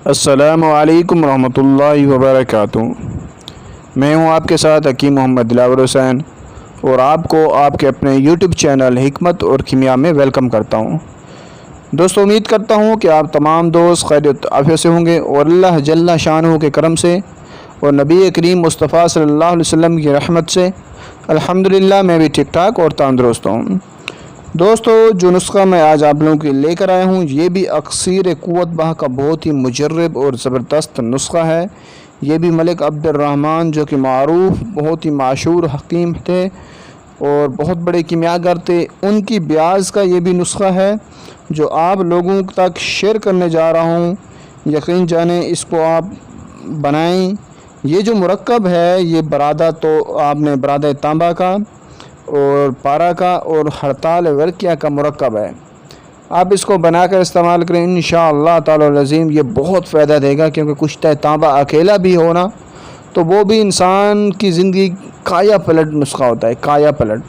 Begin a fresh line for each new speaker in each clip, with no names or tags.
السلام علیکم ورحمۃ اللہ وبرکاتہ۔ میں ہوں آپ کے ساتھ حکیم محمد دلاور حسین، اور آپ کو آپ کے اپنے یوٹیوب چینل حکمت اور کیمیا میں ویلکم کرتا ہوں۔ دوستو، امید کرتا ہوں کہ آپ تمام دوست خیریت عافیت سے ہوں گے، اور اللہ جل شانہ کے کرم سے اور نبی کریم مصطفیٰ صلی اللہ علیہ وسلم کی رحمت سے الحمدللہ میں بھی ٹھیک ٹھاک اور تندرست ہوں۔ دوستو، جو نسخہ میں آج آپ لوگوں کے لے کر آیا ہوں، یہ بھی اکثیر قوت بہ کا بہت ہی مجرب اور زبردست نسخہ ہے۔ یہ بھی ملک عبد الرحمن، جو کہ معروف بہت ہی مشہور حکیم تھے اور بہت بڑے کیمیاگر تھے، ان کی بیاض کا یہ بھی نسخہ ہے جو آپ لوگوں تک شیئر کرنے جا رہا ہوں۔ یقین جانیں، اس کو آپ بنائیں۔ یہ جو مرکب ہے، یہ برادہ تو آپ نے برادہ تانبا کا اور پارا کا اور ہڑتال ورقیہ کا مرکب ہے۔ آپ اس کو بنا کر استعمال کریں، انشاءاللہ تعالی العظیم یہ بہت فائدہ دے گا، کیونکہ کشتہ تانبا اکیلا بھی ہونا تو وہ بھی انسان کی زندگی کایا پلٹ نسخہ ہوتا ہے، کایا پلٹ۔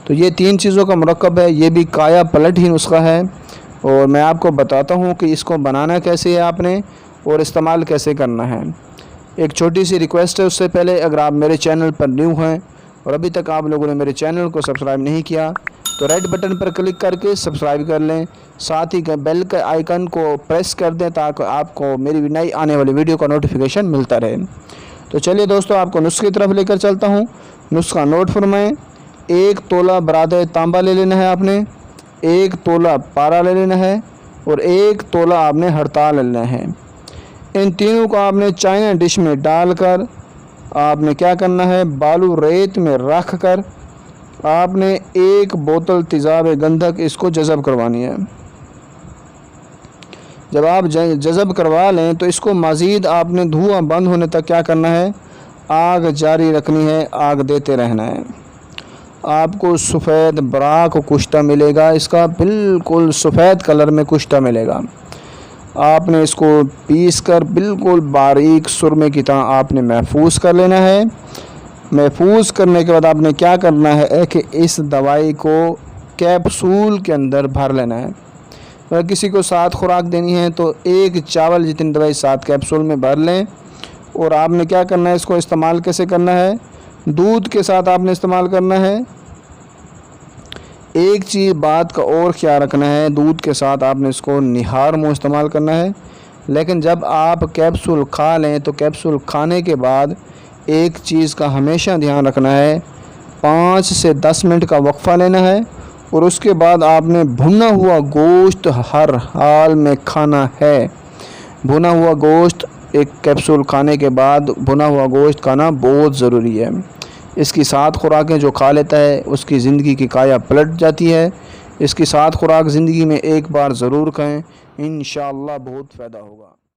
تو یہ تین چیزوں کا مرکب ہے، یہ بھی کایا پلٹ ہی نسخہ ہے، اور میں آپ کو بتاتا ہوں کہ اس کو بنانا کیسے ہے آپ نے اور استعمال کیسے کرنا ہے۔ ایک چھوٹی سی ریکویسٹ ہے، اس سے پہلے اگر آپ میرے چینل پر نیو ہیں اور ابھی تک آپ لوگوں نے میرے چینل کو سبسکرائب نہیں کیا تو ریڈ بٹن پر کلک کر کے سبسکرائب کر لیں، ساتھ ہی بیل کے آئیکن کو پریس کر دیں تاکہ آپ کو میری نئی آنے والی ویڈیو کا نوٹیفیکیشن ملتا رہے۔ تو چلیے دوستو، آپ کو نسخے کی طرف لے کر چلتا ہوں۔ نسخہ نوٹ فرمائیں۔ 1 تولہ برادہ تانبا لے لینا ہے آپ نے، 1 تولہ پارا لے لینا ہے، اور 1 تولہ آپ نے ہڑتال لینا ہے۔ ان تینوں کو آپ نے چائنا ڈش میں ڈال کر آپ نے کیا کرنا ہے، بالو ریت میں رکھ کر آپ نے 1 بوتل تیزاب گندھک اس کو جذب کروانی ہے۔ جب آپ جذب کروا لیں تو اس کو مزید آپ نے دھواں بند ہونے تک کیا کرنا ہے، آگ جاری رکھنی ہے، آگ دیتے رہنا ہے۔ آپ کو سفید براق کشتہ ملے گا، اس کا بالکل سفید کلر میں کشتہ ملے گا۔ آپ نے اس کو پیس کر بالکل باریک سرمے کی طرح آپ نے محفوظ کر لینا ہے۔ محفوظ کرنے کے بعد آپ نے کیا کرنا ہے کہ اس دوائی کو کیپسول کے اندر بھر لینا ہے۔ اگر کسی کو 7 خوراک دینی ہے تو 1 چاول جتنی دوائی 7 کیپسول میں بھر لیں، اور آپ نے کیا کرنا ہے، اس کو استعمال کیسے کرنا ہے، دودھ کے ساتھ آپ نے استعمال کرنا ہے۔ ایک چیز بات کا اور خیال رکھنا ہے، دودھ کے ساتھ آپ نے اس کو نہار منہ استعمال کرنا ہے، لیکن جب آپ کیپسول کھا لیں تو کیپسول کھانے کے بعد ایک چیز کا ہمیشہ دھیان رکھنا ہے، 5 سے 10 منٹ کا وقفہ لینا ہے، اور اس کے بعد آپ نے بھنا ہوا گوشت ہر حال میں کھانا ہے۔ بھنا ہوا گوشت ایک کیپسول کھانے کے بعد بھنا ہوا گوشت کھانا بہت ضروری ہے۔ اس کی 7 خوراکیں جو کھا لیتا ہے اس کی زندگی کی کایا پلٹ جاتی ہے۔ اس کی 7 خوراک زندگی میں ایک بار ضرور کھائیں، انشاءاللہ بہت فائدہ ہوگا۔